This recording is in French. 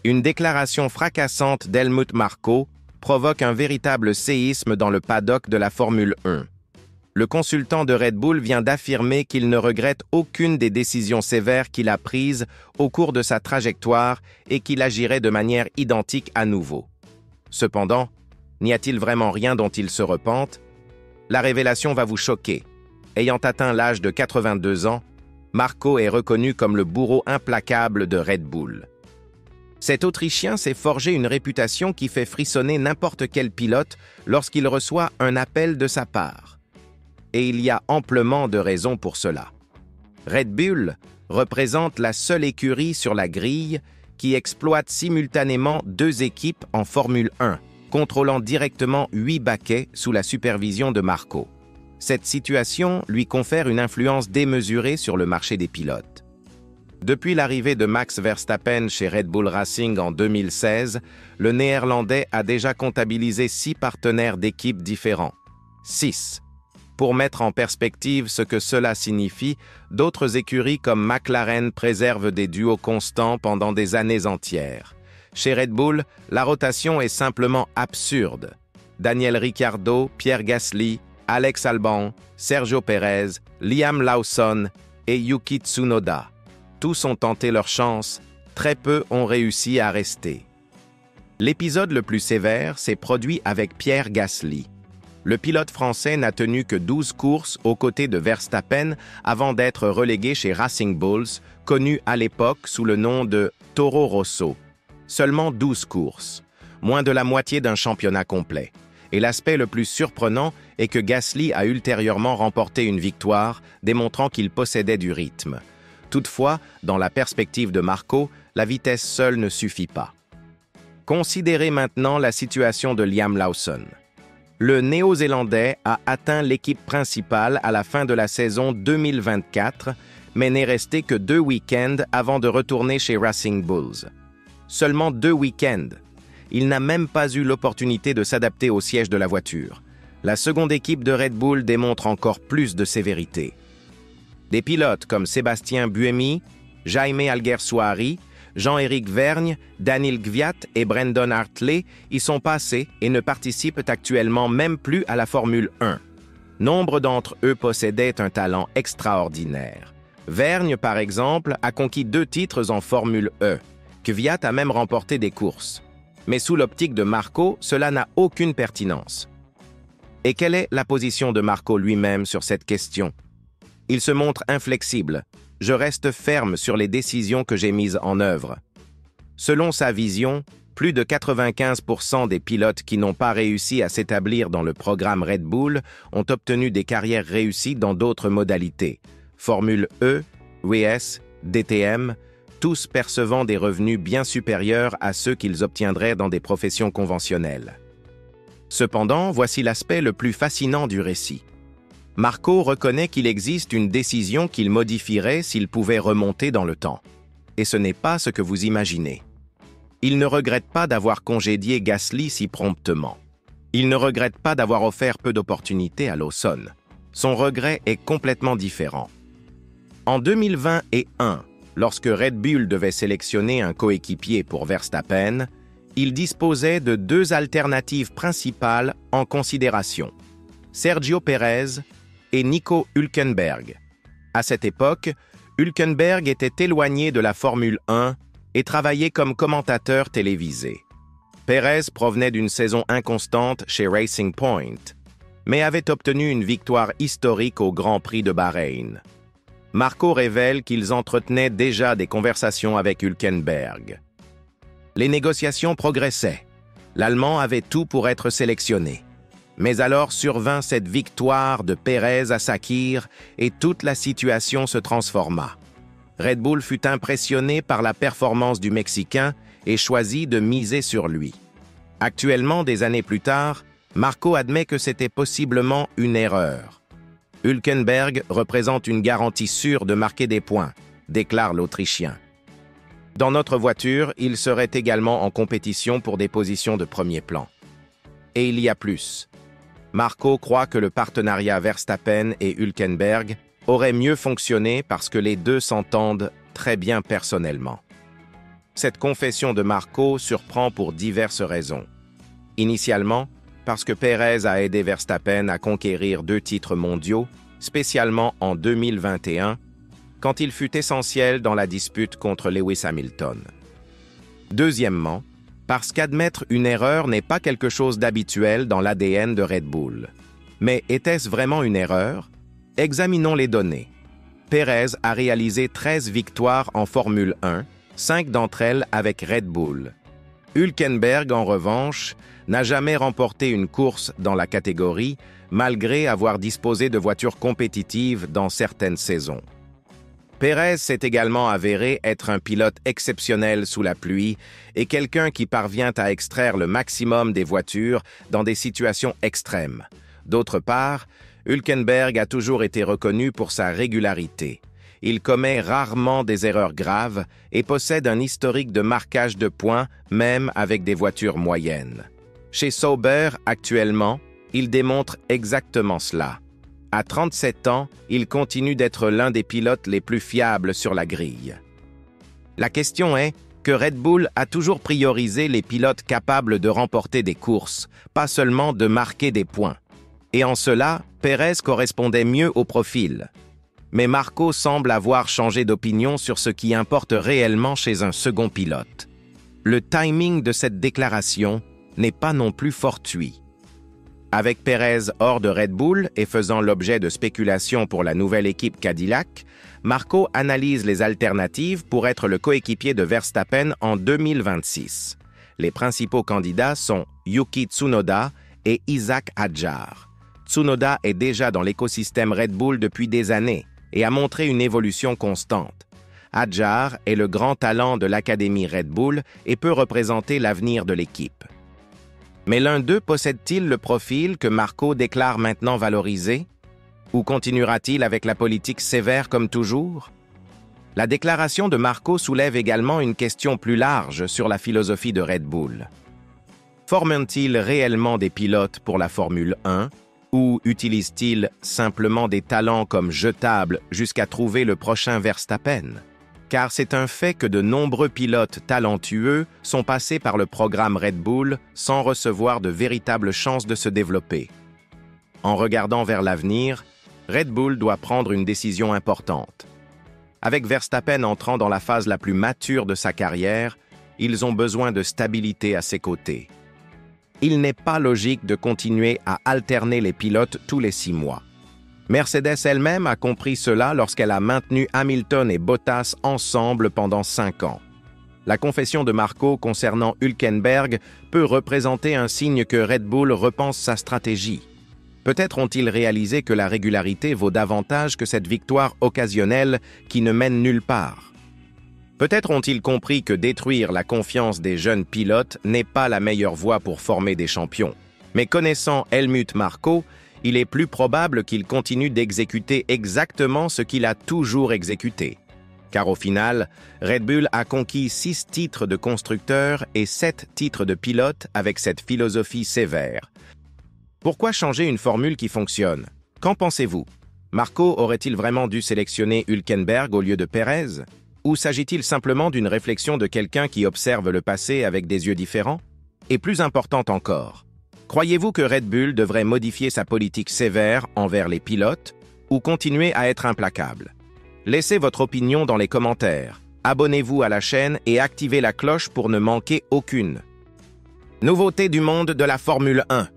Une déclaration fracassante d'Helmut Marko provoque un véritable séisme dans le paddock de la Formule 1. Le consultant de Red Bull vient d'affirmer qu'il ne regrette aucune des décisions sévères qu'il a prises au cours de sa trajectoire et qu'il agirait de manière identique à nouveau. Cependant, n'y a-t-il vraiment rien dont il se repente? La révélation va vous choquer. Ayant atteint l'âge de 82 ans, Marko est reconnu comme le bourreau implacable de Red Bull. Cet Autrichien s'est forgé une réputation qui fait frissonner n'importe quel pilote lorsqu'il reçoit un appel de sa part. Et il y a amplement de raisons pour cela. Red Bull représente la seule écurie sur la grille qui exploite simultanément deux équipes en Formule 1, contrôlant directement 8 baquets sous la supervision de Marko. Cette situation lui confère une influence démesurée sur le marché des pilotes. Depuis l'arrivée de Max Verstappen chez Red Bull Racing en 2016, le Néerlandais a déjà comptabilisé 6 partenaires d'équipes différents. 6. Pour mettre en perspective ce que cela signifie, d'autres écuries comme McLaren préservent des duos constants pendant des années entières. Chez Red Bull, la rotation est simplement absurde. Daniel Ricciardo, Pierre Gasly, Alex Albon, Sergio Pérez, Liam Lawson et Yuki Tsunoda. Tous ont tenté leur chance, très peu ont réussi à rester. L'épisode le plus sévère s'est produit avec Pierre Gasly. Le pilote français n'a tenu que 12 courses aux côtés de Verstappen avant d'être relégué chez Racing Bulls, connu à l'époque sous le nom de Toro Rosso. Seulement 12 courses, moins de la moitié d'un championnat complet. Et l'aspect le plus surprenant est que Gasly a ultérieurement remporté une victoire, démontrant qu'il possédait du rythme. Toutefois, dans la perspective de Marko, la vitesse seule ne suffit pas. Considérez maintenant la situation de Liam Lawson. Le Néo-Zélandais a atteint l'équipe principale à la fin de la saison 2024, mais n'est resté que 2 week-ends avant de retourner chez Racing Bulls. Seulement 2 week-ends. Il n'a même pas eu l'opportunité de s'adapter au siège de la voiture. La seconde équipe de Red Bull démontre encore plus de sévérité. Des pilotes comme Sébastien Buemi, Jaime Alguersuari, Jean-Éric Vergne, Daniil Kvyat et Brendan Hartley y sont passés et ne participent actuellement même plus à la Formule 1. Nombre d'entre eux possédaient un talent extraordinaire. Vergne, par exemple, a conquis 2 titres en Formule E. Kvyat a même remporté des courses. Mais sous l'optique de Marko, cela n'a aucune pertinence. Et quelle est la position de Marko lui-même sur cette question? Il se montre inflexible. Je reste ferme sur les décisions que j'ai mises en œuvre. Selon sa vision, plus de 95% des pilotes qui n'ont pas réussi à s'établir dans le programme Red Bull ont obtenu des carrières réussies dans d'autres modalités. Formule E, WEC, DTM, tous percevant des revenus bien supérieurs à ceux qu'ils obtiendraient dans des professions conventionnelles. Cependant, voici l'aspect le plus fascinant du récit. Marko reconnaît qu'il existe une décision qu'il modifierait s'il pouvait remonter dans le temps. Et ce n'est pas ce que vous imaginez. Il ne regrette pas d'avoir congédié Gasly si promptement. Il ne regrette pas d'avoir offert peu d'opportunités à Lawson. Son regret est complètement différent. En 2021, lorsque Red Bull devait sélectionner un coéquipier pour Verstappen, il disposait de 2 alternatives principales en considération: Sergio Pérez et Nico Hülkenberg. À cette époque, Hülkenberg était éloigné de la Formule 1 et travaillait comme commentateur télévisé. Pérez provenait d'une saison inconstante chez Racing Point, mais avait obtenu une victoire historique au Grand Prix de Bahreïn. Marko révèle qu'ils entretenaient déjà des conversations avec Hülkenberg. Les négociations progressaient. L'Allemand avait tout pour être sélectionné. Mais alors survint cette victoire de Pérez à Sakhir et toute la situation se transforma. Red Bull fut impressionné par la performance du Mexicain et choisit de miser sur lui. Actuellement, des années plus tard, Marko admet que c'était possiblement une erreur. Hülkenberg représente une garantie sûre de marquer des points, déclare l'Autrichien. Dans notre voiture, il serait également en compétition pour des positions de premier plan. Et il y a plus. Marko croit que le partenariat Verstappen et Hülkenberg aurait mieux fonctionné parce que les deux s'entendent très bien personnellement. Cette confession de Marco surprend pour diverses raisons. Initialement, parce que Pérez a aidé Verstappen à conquérir 2 titres mondiaux, spécialement en 2021, quand il fut essentiel dans la dispute contre Lewis Hamilton. Deuxièmement, parce qu'admettre une erreur n'est pas quelque chose d'habituel dans l'ADN de Red Bull. Mais était-ce vraiment une erreur? Examinons les données. Pérez a réalisé 13 victoires en Formule 1, 5 d'entre elles avec Red Bull. Hülkenberg, en revanche, n'a jamais remporté une course dans la catégorie, malgré avoir disposé de voitures compétitives dans certaines saisons. Pérez s'est également avéré être un pilote exceptionnel sous la pluie et quelqu'un qui parvient à extraire le maximum des voitures dans des situations extrêmes. D'autre part, Hülkenberg a toujours été reconnu pour sa régularité. Il commet rarement des erreurs graves et possède un historique de marquage de points, même avec des voitures moyennes. Chez Sauber, actuellement, il démontre exactement cela. À 37 ans, il continue d'être l'un des pilotes les plus fiables sur la grille. La question est que Red Bull a toujours priorisé les pilotes capables de remporter des courses, pas seulement de marquer des points. Et en cela, Pérez correspondait mieux au profil. Mais Marco semble avoir changé d'opinion sur ce qui importe réellement chez un second pilote. Le timing de cette déclaration n'est pas non plus fortuit. Avec Pérez hors de Red Bull et faisant l'objet de spéculations pour la nouvelle équipe Cadillac, Marco analyse les alternatives pour être le coéquipier de Verstappen en 2026. Les principaux candidats sont Yuki Tsunoda et Isack Hadjar. Tsunoda est déjà dans l'écosystème Red Bull depuis des années et a montré une évolution constante. Hadjar est le grand talent de l'académie Red Bull et peut représenter l'avenir de l'équipe. Mais l'un d'eux possède-t-il le profil que Marco déclare maintenant valorisé? Ou continuera-t-il avec la politique sévère comme toujours? La déclaration de Marco soulève également une question plus large sur la philosophie de Red Bull. Forment-ils réellement des pilotes pour la Formule 1? Ou utilisent-ils simplement des talents comme jetables jusqu'à trouver le prochain Verstappen? Car c'est un fait que de nombreux pilotes talentueux sont passés par le programme Red Bull sans recevoir de véritables chances de se développer. En regardant vers l'avenir, Red Bull doit prendre une décision importante. Avec Verstappen entrant dans la phase la plus mature de sa carrière, ils ont besoin de stabilité à ses côtés. Il n'est pas logique de continuer à alterner les pilotes tous les 6 mois. Mercedes elle-même a compris cela lorsqu'elle a maintenu Hamilton et Bottas ensemble pendant 5 ans. La confession de Marco concernant Hülkenberg peut représenter un signe que Red Bull repense sa stratégie. Peut-être ont-ils réalisé que la régularité vaut davantage que cette victoire occasionnelle qui ne mène nulle part. Peut-être ont-ils compris que détruire la confiance des jeunes pilotes n'est pas la meilleure voie pour former des champions. Mais connaissant Helmut Marko, il est plus probable qu'il continue d'exécuter exactement ce qu'il a toujours exécuté. Car au final, Red Bull a conquis 6 titres de constructeur et 7 titres de pilote avec cette philosophie sévère. Pourquoi changer une formule qui fonctionne? Qu'en pensez-vous? Marco aurait-il vraiment dû sélectionner Hülkenberg au lieu de Pérez? Ou s'agit-il simplement d'une réflexion de quelqu'un qui observe le passé avec des yeux différents? Et plus important encore, croyez-vous que Red Bull devrait modifier sa politique sévère envers les pilotes ou continuer à être implacable? Laissez votre opinion dans les commentaires, abonnez-vous à la chaîne et activez la cloche pour ne manquer aucune. Nouveauté du monde de la Formule 1.